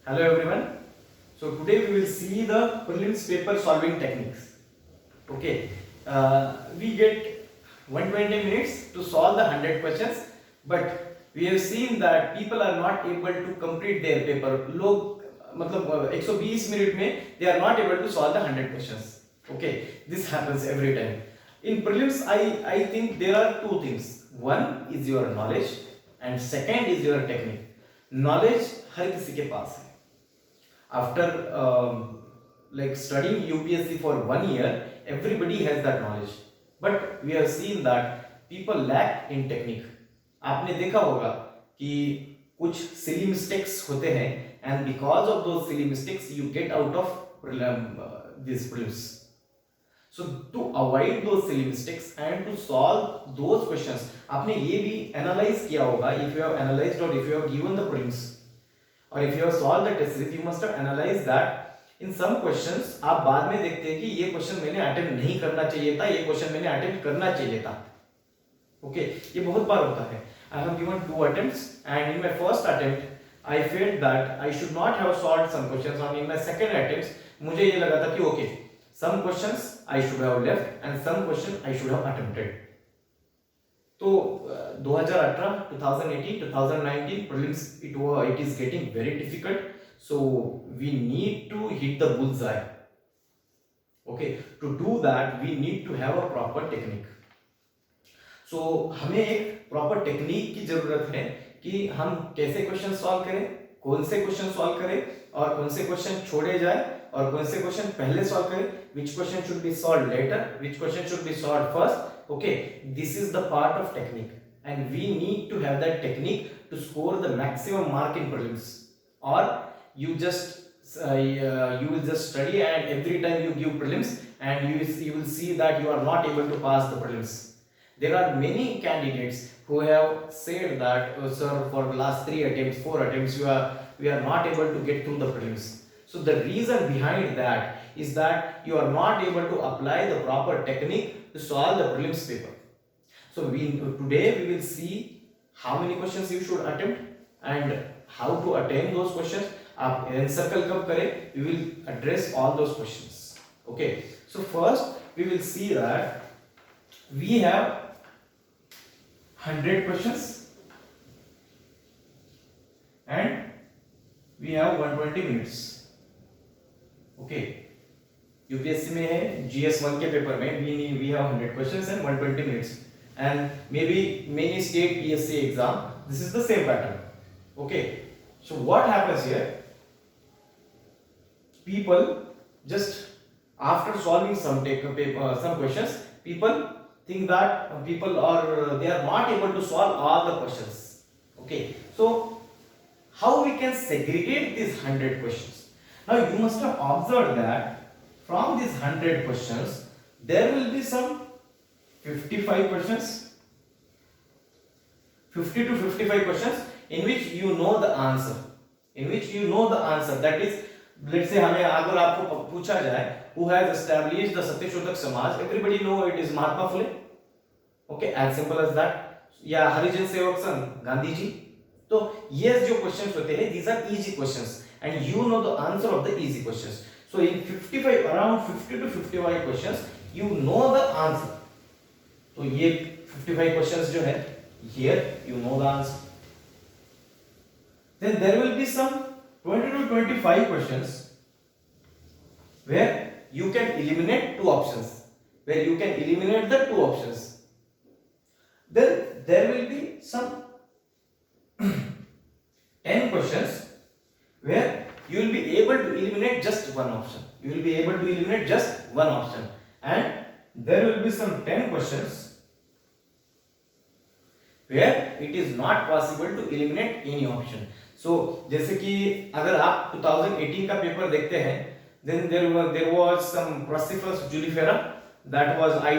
Hello everyone. So today we will see the prelims paper solving techniques. Okay. We get 120 minutes to solve the 100 questions, but we have seen that people are not able to complete their paper. लोग मतलब 120 minute में they are not able to solve the 100 questions. Okay. This happens every time. In prelims, I think there are two things. One is your knowledge, and second is your technique. Knowledge हर किसी के पास है. After like studying UPSC for 1 year, everybody has that knowledge, but we have seen that people lack in technique. आपने देखा होगा कि कुछ silly mistakes होते हैं, and because of those silly mistakes you get out of these prelims. So to avoid those silly mistakes and to solve those questions, आपने ये भी analyze किया होगा, if you have analyzed or if you have given the prelims or if you have solved the test series, you must have analyzed that in some questions आप बाद में देखते हैं कि ये क्वेश्चन मैंने अटेम्प्ट नहीं करना चाहिए था, ये क्वेश्चन मैंने अटेम्प्ट करना चाहिए था. ओके, ये बहुत बार होता है. I have given 2 attempts and in my first attempt I felt that I should not have solved some questions, and in my second attempt मुझे ये लगा था कि okay, some questions I should have left and some question I should have attempted. तो 2018, 2018, 2019 prelims it is getting very difficult, so we need to hit the bullseye. Okay, to do that we need to have a proper technique. So हमें एक proper technique की जरूरत है कि हम कैसे question solve करें, कौन से क्वेश्चन सॉल्व करें और कौन से क्वेश्चन छोड़े जाए और कौन से क्वेश्चन पहले सॉल्व करें, which question should be solved later, which question should be solved first. Okay, this is the part of technique, and we need to have that technique to score the maximum mark in prelims. Or you just you will just study and every time you give prelims and you will see that you are not able to pass the prelims. There are many candidates who have said that sir, for the last 3 attempts, 4 attempts we are not able to get through the prelims. So the reason behind that is that you are not able to apply the proper technique to solve the prelims paper. So today we will see how many questions you should attempt and how to attain those questions. आप encircle कब करें, we will address all those questions. Okay, so first we will see that we have 100 questions and we have 120 minutes. Okay, UPSC में है GS1 के paper में we have 100 questions and 120 minutes, and maybe many state PSC exam this is the same pattern. Okay, so what happens here, people just after solving some questions, people think that they are not able to solve all the questions. Okay, so how we can segregate these 100 questions? Now you must have observed that from these 100 questions there will be some 55 questions, 50 to 55 questions in which you know the answer, that is, let's say हमें अगर आपको पूछा जाए who has established the Satyashodhak Samaj, everybody know it is Mahatma Phule. Okay, as simple as that. या हरिजन सेवक संघ, गांधी जी. तो ये जो questions होते हैं these are easy questions and you know the answer of the easy questions. So in 55, around 50 to 55 questions you know the answer. तो ये 55 questions जो है here you know the answer. Then there will be some 20 to 25 questions where you can eliminate the 2 options. Then there will be some 10 questions where you will be able to eliminate just one option. And there will be some 10 questions where it is not possible to eliminate any option. So जैसे कि अगर आप 2018 का paper देखते हैं, then there was some Processus julifera that was I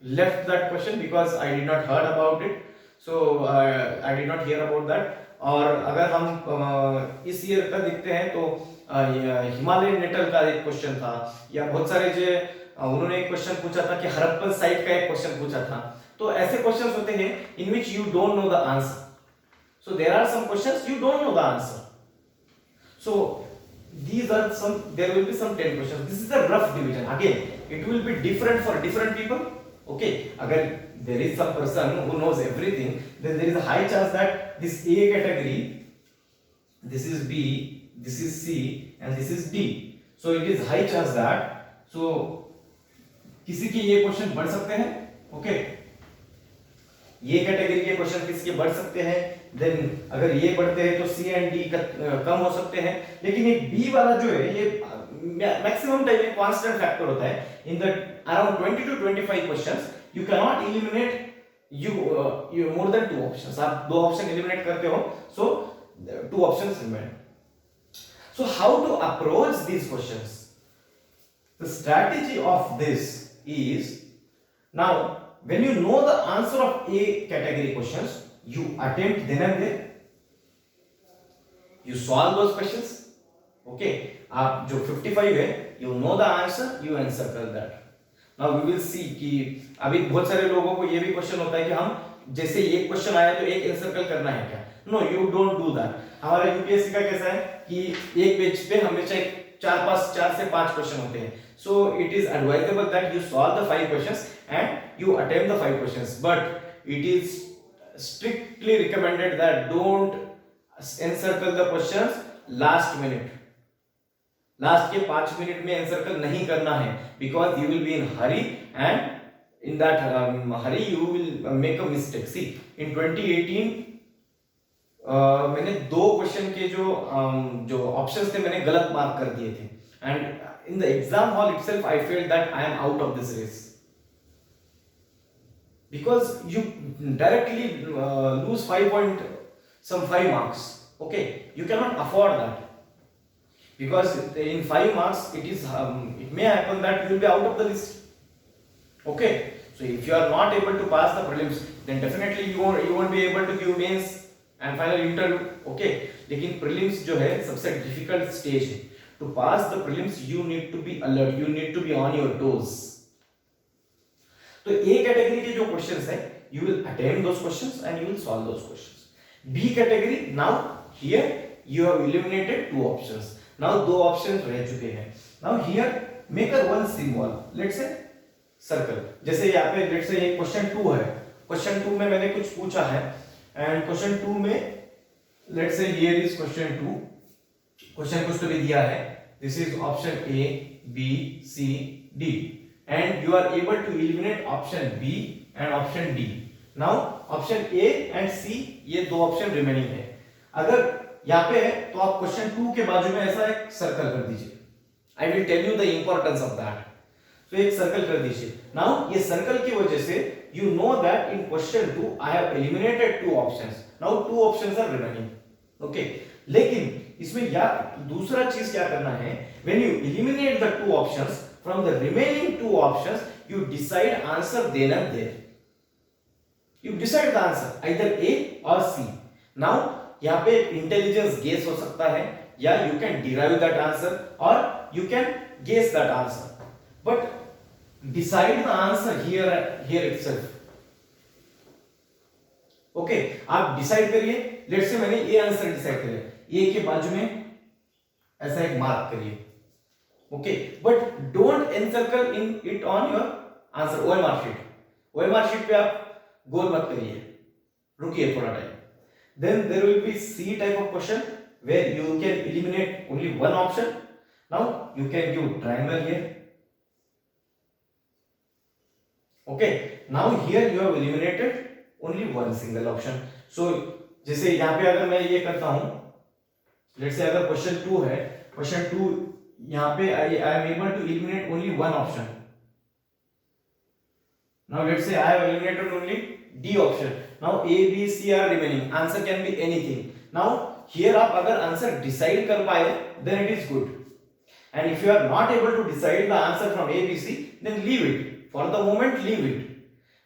left that question because I did not heard about it, so I did not hear about that. और अगर हम इस ईयर का देखते हैं तो हिमालयन नेटल का एक क्वेश्चन था, या बहुत सारे जो उन्होंने एक क्वेश्चन पूछा था कि हड़प्पन साइट का एक क्वेश्चन पूछा था. तो ऐसे क्वेश्चंस होते हैं in which you don't know the answer. So there are some questions you don't know the answer. So these are some, there will be some 10 questions. This is a rough division. Again, it will be different for different people. Okay, agar there is some person who knows everything, then there is a high chance that this A category, this is B, this is C and this is D. So it is high chance that, so किसी के ये question बढ़ सकते हैं. Okay, ये category के question किसके बढ़ सकते हैं. देन अगर ये बढ़ते हैं तो सी एंड डी कम हो सकते हैं. लेकिन ये बी वाला जो है ये मैक्सिमम टाइम में कांस्टेंट फैक्टर होता है. In the around 20 to 25 questions you can not eliminate you more than two options. आप दो ऑप्शन एलिमिनेट करते हो, so two options remain. So how to approach these questions? The strategy of this is, now when you know the answer of A category questions, you attempt then and there, you solve those questions. Okay, आप जो 55 है, you know the answer, you encircle that. Now we will see कि अभी बहुत सारे लोगों को ये भी क्वेश्चन होता है कि हम जैसे एक क्वेश्चन आया तो एक एनसर्कल करना है क्या. No, you don't do that. हमारा यूपीएससी का कैसा है कि एक पेज पे हमेशा चार से पांच क्वेश्चन होते हैं. So it is advisable that you solve the 5 questions and you attempt the 5 questions, but it is strictly recommended that don't encircle the questions last minute. Last के 5 मिनट में एनसर्कल नहीं करना है, because you will be in hurry and in that hurry you will make a mistake. See in 2018 मैंने दो question के जो options थे मैंने गलत मार्क कर दिए थे, and in the exam hall itself I felt that I am out of this race, because you directly lose 5 marks. Okay, you cannot afford that, because in 5 marks it may happen that you will be out of the list. Okay, so if you are not able to pass the prelims, then definitely you won't be able to give mains and final interview. Okay, लेकिन prelims जो है सबसे difficult stage है. To pass the prelims you need to be alert, you need to be on your toes. तो A category के जो questions है, you will attempt those questions and you will solve those questions. B category, now here you have eliminated 2 options. Now 2 options रह चुके हैं. Now here make a one symbol, let's say circle. जैसे यहाँ पे let's say ये question 2 है. Question 2 में मैंने कुछ पूछा है, and question 2 में let's say here is question 2. Question कुछ तो भी दिया है. This is option A, B, C, D, and you are able to eliminate option B and option D. Now option A and C ये दो option remaining है. अगर यहाँ पे है तो आप क्वेश्चन 2 के बाजू में ऐसा एक सर्कल कर दीजिए. I will tell you the importance of that. तो एक सर्कल कर दीजिए. नाउ ये सर्कल की वजह से you know that in question 2 I have eliminated 2 options. Now 2 options are remaining. Okay, लेकिन इसमें या दूसरा चीज क्या करना है, when you eliminate the 2 options from the remaining 2 options you decide answer then and there. You decide the answer either A or C. Now यहाँ पे इंटेलिजेंस गेस हो सकता है, या you can derive that answer or you can guess that answer, but decide the answer here itself. Okay, आप decide करिए. Let's say मैंने ये आंसर डिसाइड किया, ए के बाजू में ऐसा एक मार्क करिए. Okay, but don't encircle in it on your answer OMR sheet. OMR sheet पे आप गोल मत करिए, रुकिए थोड़ा time. Then there will be C type of question where you can eliminate only one option. Now you can give triangle here. Okay, now here you have eliminated only one single option. So जैसे यहाँ पे अगर मैं ये करता हूँ, let's say अगर question 2 है, question 2 यहाँ पे I am able to eliminate only one option. Now let's say I have eliminated only D option. Now A, B, C are remaining. Answer can be anything. Now here आप अगर answer decide कर पाए, then it is good. And if you are not able to decide the answer from A, B, C, then leave it. For the moment, leave it.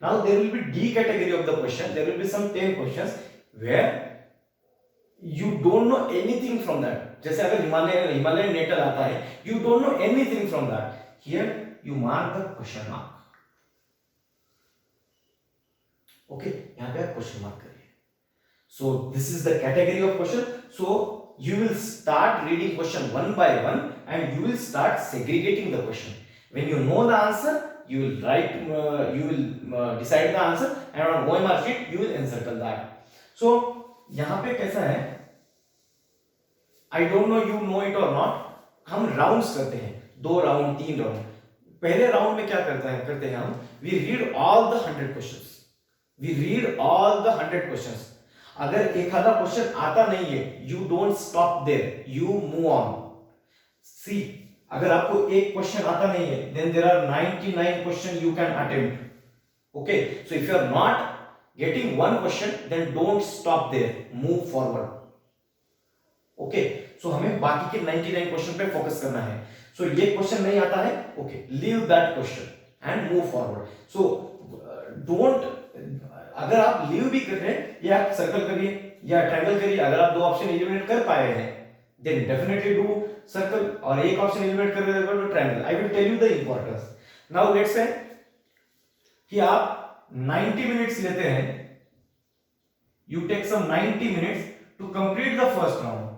Now there will be D category of the question. There will be some 10 questions where you don't know anything from that. जैसे अगर Himalayan natal आता है, you don't know anything from that. Here you mark the question mark. Okay, यहाँ पे आप question mark करिए. So this is the category of question. So you will start reading question one by one and you will start segregating the question. When you know the answer, you will write, you will decide the answer, and on OMR sheet you will encircle that. So यहाँ पे कैसा है, I don't know you know it or not, हम rounds करते हैं, 2 round 3 round. पहले round में क्या करते हैं हम, we read all the 100 questions. We read all the 100 questions. अगर एक आधा क्वेश्चन आता नहीं है, you don't stop there, you move on. See, अगर आपको एक क्वेश्चन आता नहीं है, then there are 99 question you can attempt. Okay, so if you are not getting one question, then don't stop there, move forward. Okay, so हमें बाकी के 99 question पे फोकस करना है. So ये क्वेश्चन नहीं आता है, okay, leave that question and move forward. So don't, अगर आप लीव भी कर रहे हैं, या आप सर्कल करिए या ट्रायंगल करिए. अगर आप 2 ऑप्शन एलिमिनेट कर पाए हैं, then definitely do circle, और एक ऑप्शन एलिमिनेट कर रहे हैं तो triangle. I will tell you the importance. Now let's say कि आप 90 मिनट्स लेते हैं, you take some 90 minutes to complete the first round.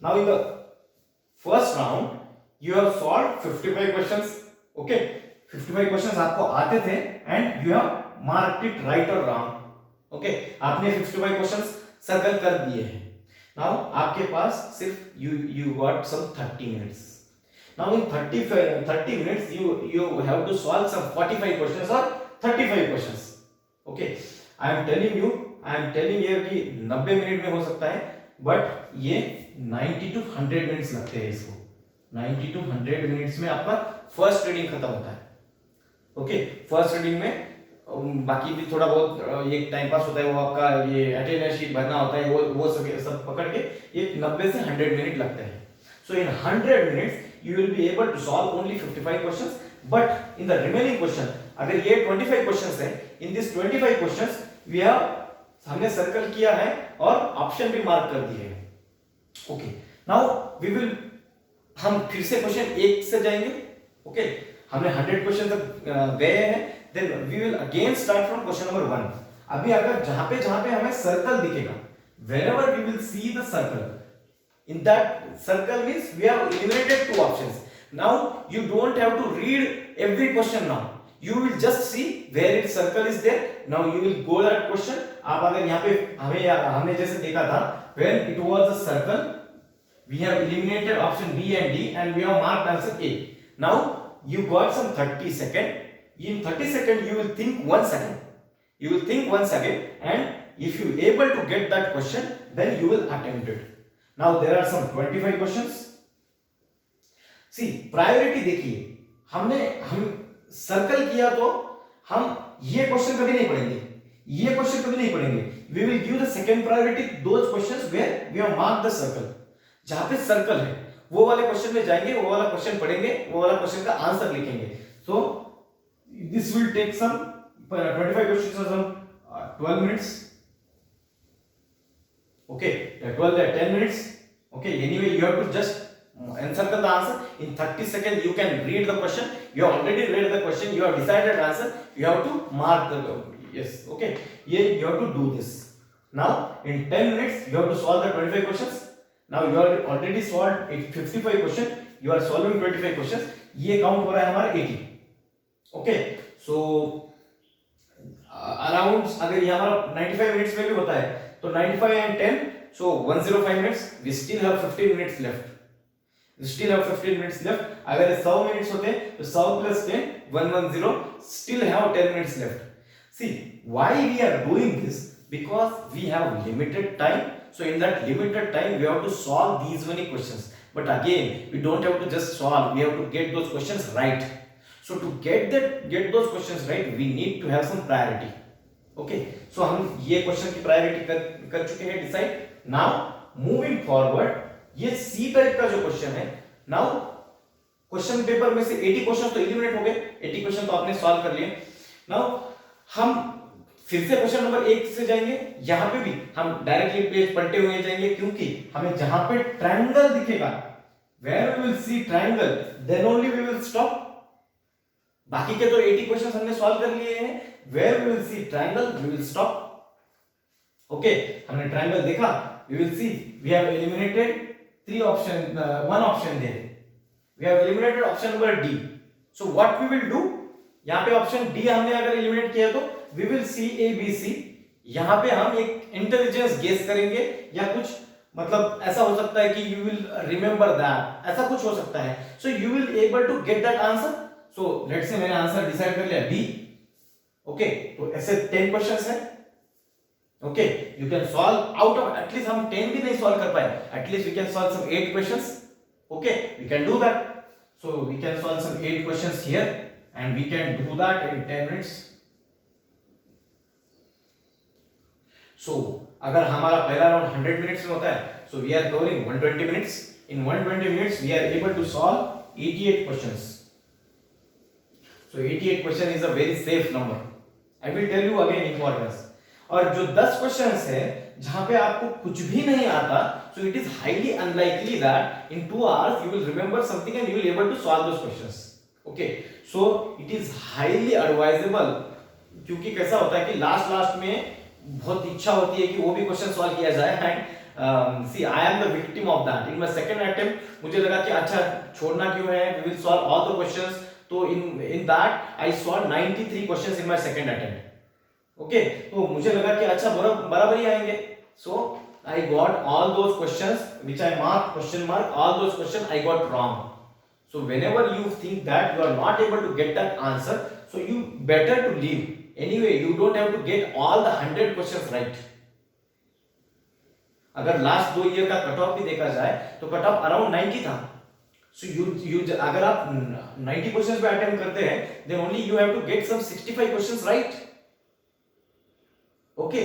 Now in the first round you have solved 55 questions. Okay, 55 questions आपको आते थे and you have marked it right और wrong. Okay, आपने 55 questions circle कर दिए हैं. नाउ आपके पास सिर्फ you got some 30 minutes. Now in 30 minutes you have to solve some 45 questions और 35 questions. Okay, I am telling here कि 90 मिनट में हो सकता है, बट ये 90 to 100 मिनट्स लगते हैं इसको. 90 to 100 मिनट्स में आपका फर्स्ट रीडिंग खत्म होता है. ओके, फर्स्ट रीडिंग में बाकी भी थोड़ा बहुत ये टाइम पास होता है, वो आपका ये अटेंडेंस शीट भरना होता है, वो सब पकड़ के ये 90 से 100 मिनट लगते हैं. So in 100 minutes you will be able to solve only 55 questions. But in the remaining question, अगर ये 25 क्वेश्चंस है, in this 25 questions we have, हमने सर्कल किया है और ऑप्शन भी मार्क कर दिए हैं. ओके, नाउ वी विल, हम फिर से क्वेश्चन 1 से जाएंगे. ओके, हमने 100 क्वेश्चन तक गए हैं, then we will again start from question number 1. अभी अगर जहां पे हमें सर्कल दिखेगा, wherever we will see the circle, in that circle means we have eliminated 2 options. Now you don't have to read every question. Now you will just see where its circle is there. Now you will go that question. आप अगर यहाँ पे हमने जैसे देखा था, when it was a circle, we have eliminated option B and D and we have marked answer A. Now you got some 30 second. In 30 second you will think 1 second. You will think 1 second, and if you able to get that question, then you will attempt it. Now there are some 25 questions. See, priority देखिए, हम circle किया तो हम ये question कभी नहीं पढ़ेंगे, ये क्वेश्चन कभी नहीं पढ़ेंगे. We will give the second priority those questions where we have marked the circle. जहां पे सर्कल है वो वाले क्वेश्चन में जाएंगे, वो वाला क्वेश्चन पढ़ेंगे, वो वाला क्वेश्चन का आंसर लिखेंगे. So this will take some 25 questions और सम 12 मिनट्स. ओके, 12 या 10 minutes. Okay, anyway you have to just encircle the answer. In 30 seconds you can read the question. You have already read the question, you have decided answer, you have to mark the yes. Okay, yeah, you have to do this. Now in 10 minutes you have to solve the 25 questions. Now you have already solved 55 question, you are solving 25 questions. ये count हो रहा है हमारा 80. Okay, so around अगर ये हमारा 95 minutes में भी होता है तो 95 and 10, so 105 minutes. We still have 15 minutes left. We still have 15 minutes left. अगर 100 मिनट्स होते तो 100 plus 10 110, still have 10 minutes left. See, why we are doing this? Because we have limited time. So in that limited time we have to solve these many questions. But again, we don't have to just solve, we have to get those questions right. So to get those questions right, we need to have some priority. Okay, so हम ये question की priority कर चुके हैं decide. Now moving forward, ये सी type का जो question है, नाउ क्वेश्चन पेपर में से 80 क्वेश्चन तो एलिमिनेट हो गए, 80 क्वेश्चन तो आपने सॉल्व कर लिए. नाउ हम फिर से क्वेश्चन नंबर 1 से जाएंगे. यहां पे भी हम डायरेक्टली पेज पलटे हुए जाएंगे, क्योंकि हमें जहां पे ट्रायंगल दिखेगा, where we will see triangle, then only we will stop. बाकी के तो 80 क्वेश्चंस हमने सॉल्व कर लिए हैं. Where we will see triangle, we will stop. Okay, हमने ट्रायंगल देखा. We will see we have eliminated three option, one option there. We have eliminated option number D. So what we will do, यहाँ पे option D हमने अगर eliminate किया तो we will see A B C. यहाँ पे हम एक इंटेलिजेंस गेस करेंगे या कुछ, मतलब ऐसा हो सकता है कि यू विल रिमेंबर दैट, ऐसा कुछ हो सकता है. So you will able to get that answer. So let's say मैंने आंसर डिसाइड कर लिया बी. ओके, तो ऐसे 10 क्वेश्चंस है. Okay, you can solve out of, at least हम 10 भी नहीं सॉल्व कर पाए, at least we can solve some 8 questions. Okay, we can do that. So we can solve some 8 questions here and we can do that in 10 minutes. सो अगर हमारा पहला round 100 minutes में होता है, so we are covering 120 minutes. In 120 minutes we are able to solve 88 questions. So 88 question is a very safe number. I will tell you again importance. और जो 10 questions है जहां पे आपको कुछ भी नहीं आता, so it is highly unlikely that in 2 hours you will remember something and you will able to solve those questions. Okay, so it is highly advisable, क्योंकि कैसा होता है कि लास्ट में बहुत इच्छा होती है कि वो भी क्वेश्चन सॉल्व किया जाए. And see I am the victim of that. In my second attempt मुझे लगा कि अच्छा छोड़ना क्यों है, we will solve all the questions. तो in that I solve 93 questions in my second attempt. Okay, तो मुझे लगा कि अच्छा बराबर ही आएंगे. So I got all those questions which I mark question mark, all those question I got wrong. So whenever you think that you are not able to get that answer, so you better to leave. Anyway you don't have to get all the 100 questions right. अगर last 2 year का cut off भी देखा जाए तो cut off around 90 था. So you अगर आप 90 questions पे अटेम्प्ट करते हैं, then only you have to get some 65 questions right. Okay,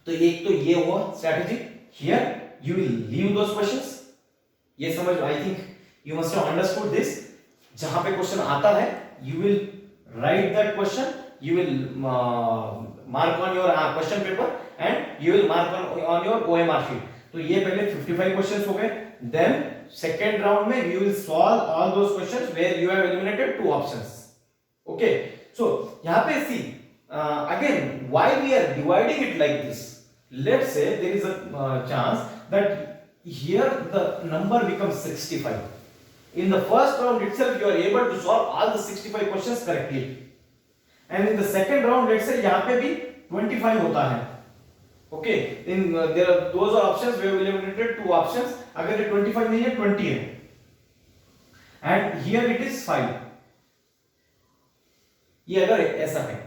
तो एक तो ये हुआ strategy. Here you will leave those questions. ये समझ, I think you must have understood this. जहां पे क्वेश्चन आता है you will write that question, you will mark on your question paper and you will mark on your OMR sheet. तो ये पहले 55 questions हो गए. देन सेकेंड राउंड में you will solve all those questions where you have eliminated 2 options. Okay, so यहां पे सी again why we are dividing it like this. Let's say there is a chance that here the number becomes 65. In the first round itself you are able to solve all the 65 questions correctly, and in the second round let's say yahan pe bhi 25 hota hai. Okay, in there are those are options where we eliminated 2 options. agar ye 25 nahi hai, 20 hai, and here it is 5. ये अगर ऐसा है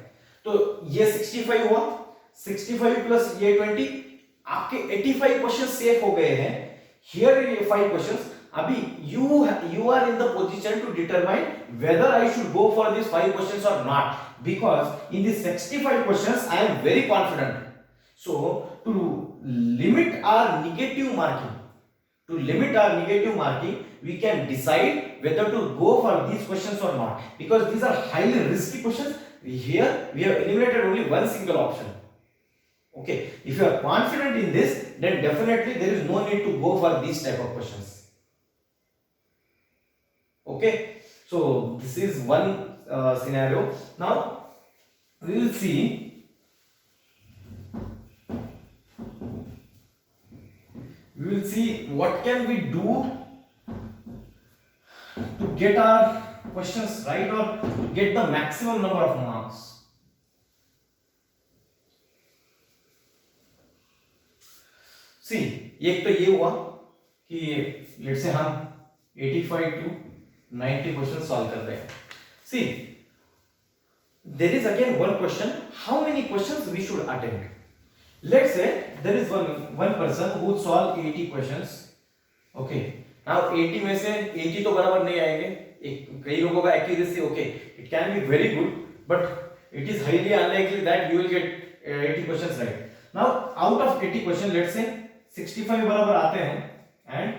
तो ये 65 हुआ, 65 plus ये 20, आपके 85 question safe हो गए हैं. हियर ये 5 क्वेश्चंस. अभी you are in the position to determine whether I should go for these 5 questions or not, because in these 65 questions I am very confident. So to limit our negative marking, we can decide whether to go for these questions or not, because these are highly risky questions. Here we have eliminated only one single option. Okay, if you are confident in this, then definitely there is no need to go for these type of questions. Okay, so this is one scenario. Now we will see what can we do to get our questions right or get the maximum number of marks. See, एक तो ये हुआ कि let's say हम 85 to 90 question solve कर रहे हैं. See, there is again one question: how many questions we should attempt? Let's say there is one person who solve 80 questions. Okay, now 80 में से 80 तो बराबर नहीं आएंगे. कई लोगों का accuracy okay, it can be very good, but it is highly unlikely that you will get 80 questions right. Now out of 80 question, let's say 65 बराबर आते हैं and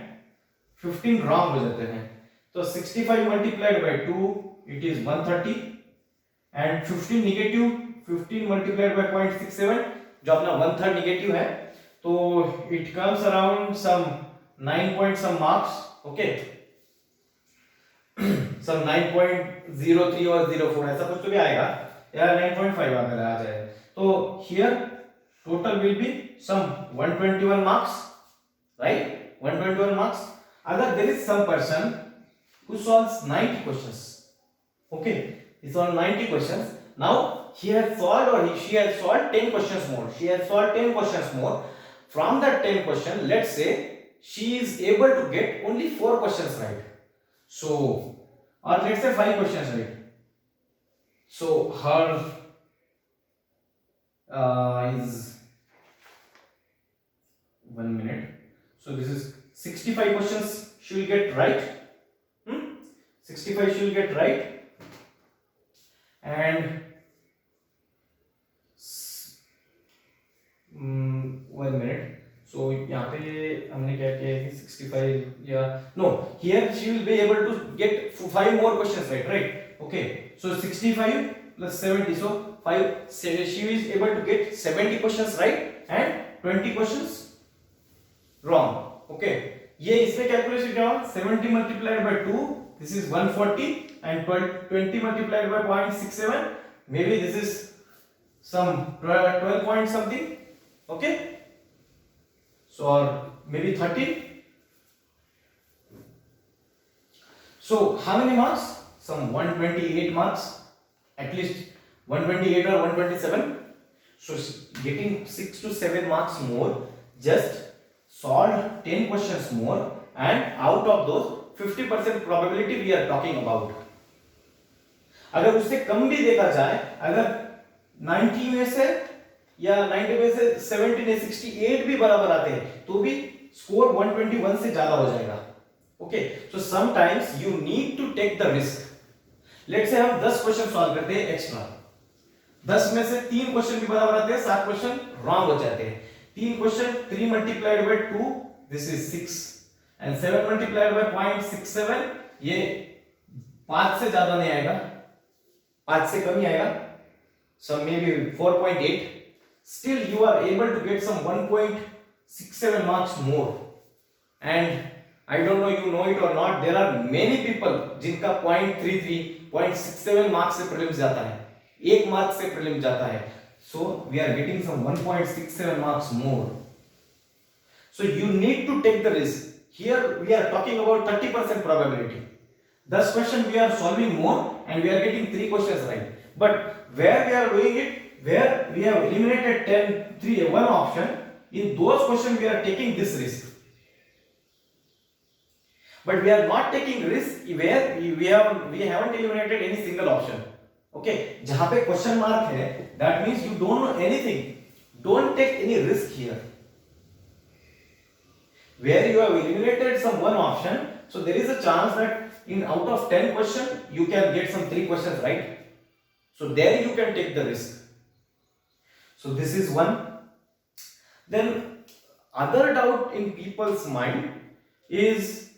15 wrong हो जाते हैं. तो 65 multiplied by 2 it is 130, and 15 negative, 15 multiplied by 0.67 जो अपना 1/3 negative है, तो it comes around some 9 point some marks. Okay, सम 9.03 और 04 ऐसा कुछ तो भी आएगा, या 9.5 अगर आ जाए तो here total will be some 121 marks, right, 121 marks. अगर there is some person who solves 90 questions, okay, he solved 90 questions. Now he has solved or she has solved 10 questions more. She has solved 10 questions more. From that 10 question, let's say she is able to get only 4 questions right. So, or let's say 5 questions right. So her is 1 minute. So this is 65 questions she will get right. 65 she will get right. And 1 minute. So यहाँ पे हमने क्या किया कि 65 या no, here she will be able to get 5 more questions right. Okay, so 65 plus 70, so 5, she is able to get 70 questions right and 20 questions wrong. Okay, ये इसमें calculation क्या होगा, 70 multiplied by 2, this is 140, and 20 multiplied by 0.67, maybe this is some 12 point something. Okay, so or maybe 30. So how many marks? Some 128 marks, at least 128 or 127. So getting 6 to 7 marks more, just solved 10 questions more, and out of those 50% probability we are talking about. अगर उससे कम भी देखा जाए, अगर 90 में से या 90 में से 70 ने 68 भी बराबर आते हैं तो भी स्कोर 121 से ज्यादा हो जाएगा. Okay, so sometimes you need to take the risk. Let's say हम 10 क्वेश्चन सॉल्व करते हैं एक्स्ट्रा, 10 में से 3 क्वेश्चन भी बराबर आते हैं, 7 क्वेश्चन रॉन्ग हो जाते हैं. 3 question 3 multiplied by 2, this is 6, and 7 multiplied by 0.67, ये 5 से ज्यादा नहीं आएगा, 5 से कम ही आएगा, so maybe 4.8. Still you are able to get some 1.67 marks more. And I don't know you know it or not, there are many people जिनका 0.33 0.67 marks से prelims जाता है, 1 मार्क से प्रीलिम्स जाता है. So we are getting some 1.67 marks more. So you need to take the risk. Here we are talking about 30% probability. 10 questions we are solving more and we are getting 3 questions right. But where we are doing it, where we have eliminated 1 option, in those questions we are taking this risk. But we are not taking risk where we haven't eliminated any single option. Okay, जहां पे question mark है, that means you don't know anything. Don't take any risk here. Where you have eliminated some 1 option, so there is a chance that in out of 10 questions you can get some 3 questions right. So there you can take the risk. So this is one. Then other doubt in people's mind is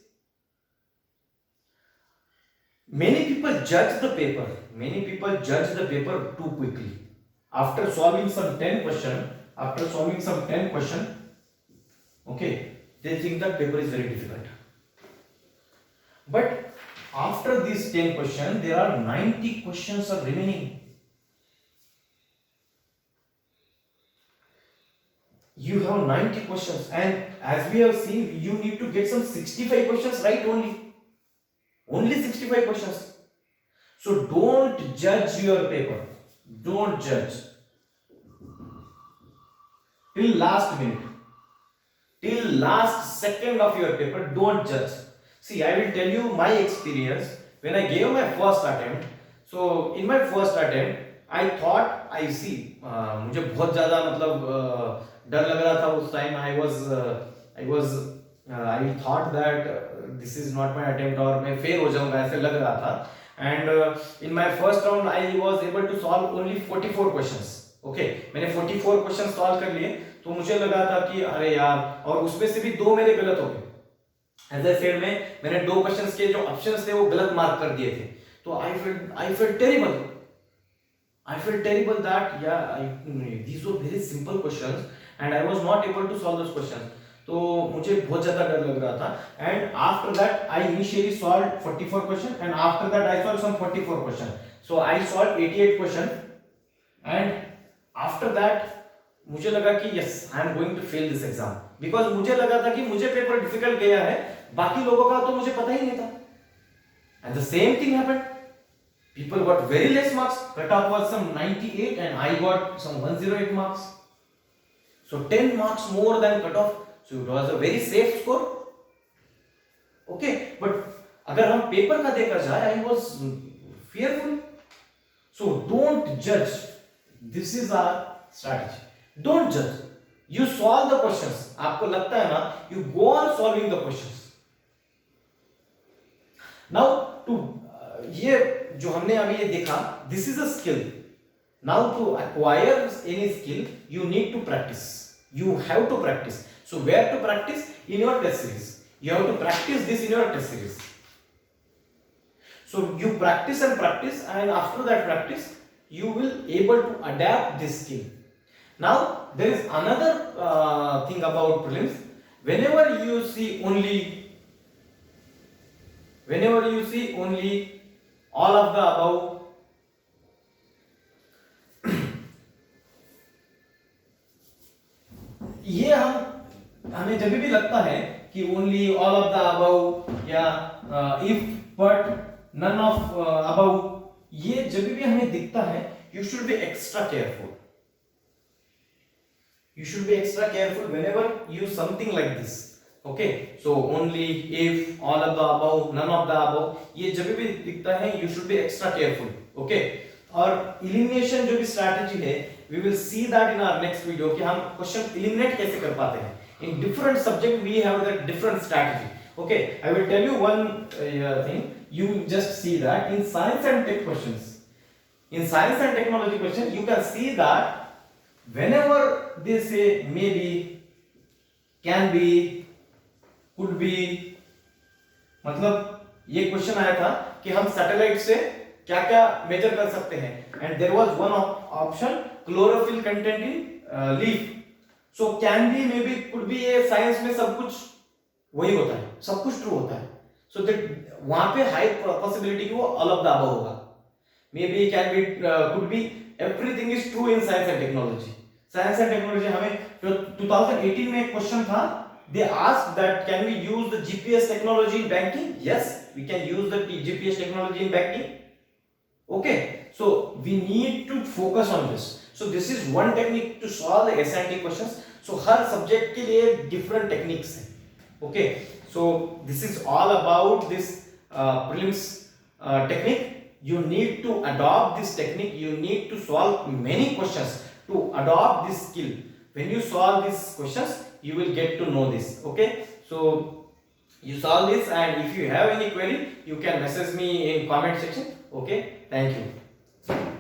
many people judge the paper. Many people judge the paper too quickly. After solving some 10 question, okay, they think that paper is very difficult. But after these 10 questions, there are 90 questions are remaining. You have 90 questions, and as we have seen, you need to get some 65 questions right only. Only 65 questions. So don't judge your paper. Don't judge. Till last minute. Till last second of your paper, don't judge. See, I will tell you my experience when I gave my first attempt. So in my first attempt, I thought मुझे बहुत ज़्यादा मतलब डर लग रहा था उस time. I thought that this is not my attempt और मैं फेल हो जाऊंगा, ऐसे लग रहा था. And in my first round I was able to solve only 44 questions. Okay, मैंने 44 questions solve कर लिए, तो मुझे लगा था कि अरे यार, और उसमें से भी 2 मेरे गलत हो गए. As I said, मैंने 2 questions के जो options थे वो गलत मार्क कर दिए थे. तो I felt terrible. I felt terrible that these were very simple questions and I was not able to solve those questions. तो मुझे बहुत ज्यादा डर लग रहा था and after that I initially solve 44 question and after that I solve some 44 question so I solve 88 question and after that मुझे लगा कि yes I am going to fail this exam because मुझे लगा था कि मुझे पेपर डिफिकल्ट गया है बाकी लोगों का तो मुझे पता ही नहीं था and the same thing happened people got very less marks cutoff was some 98 and I got some 108 marks so 10 marks more than cutoff so it was a very safe score okay but अगर हम paper का देखा जाए I was fearful so don't judge this is our strategy don't judge you solve the questions आपको लगता है ना you go on solving the questions now to ये जो हमने अभी ये देखा this is a skill now to acquire any skill you need to practice you have to practice so where to practice in your test series you have to practice this in your test series so you practice and after that practice you will able to adapt this skill now there is another thing about prelims whenever you see only all of the above ये हमें जब भी लगता है कि only all of the above या if but none of above ये जब भी हमें दिखता है you should be extra careful whenever use something like this okay so only if all of the above none of the above ये जब भी दिखता है you should be extra careful okay और elimination जो भी strategy है we will see that in our next video कि हम question eliminate कैसे कर पाते हैं in different subject we have that different strategy okay I will tell you one thing you just see that in science and tech questions in science and technology question you can see that whenever they say maybe can be could be मतलब ये question आया था कि हम satellite से क्या क्या major कर सकते हैं and there was one option chlorophyll content in leaf so can be may be could be ये साइंस में सब कुछ वही होता है सब कुछ ट्रू होता है सो दैट वहां पे हाई पॉसिबिलिटी कि वो ऑल ऑफ द अबव होगा may be can be could B everything is true in science and technology हमें जो 2018 में एक क्वेश्चन था they asked that can we use the GPS technology in banking yes we can use the GPS technology in banking okay so we need to focus on this so this is one technique to solve the SNT questions so her subject के लिए different techniques हैं okay so this is all about this prelims technique you need to adopt this technique you need to solve many questions to adopt this skill when you solve these questions you will get to know this okay so you solve this and if you have any query you can message me in comment section okay thank you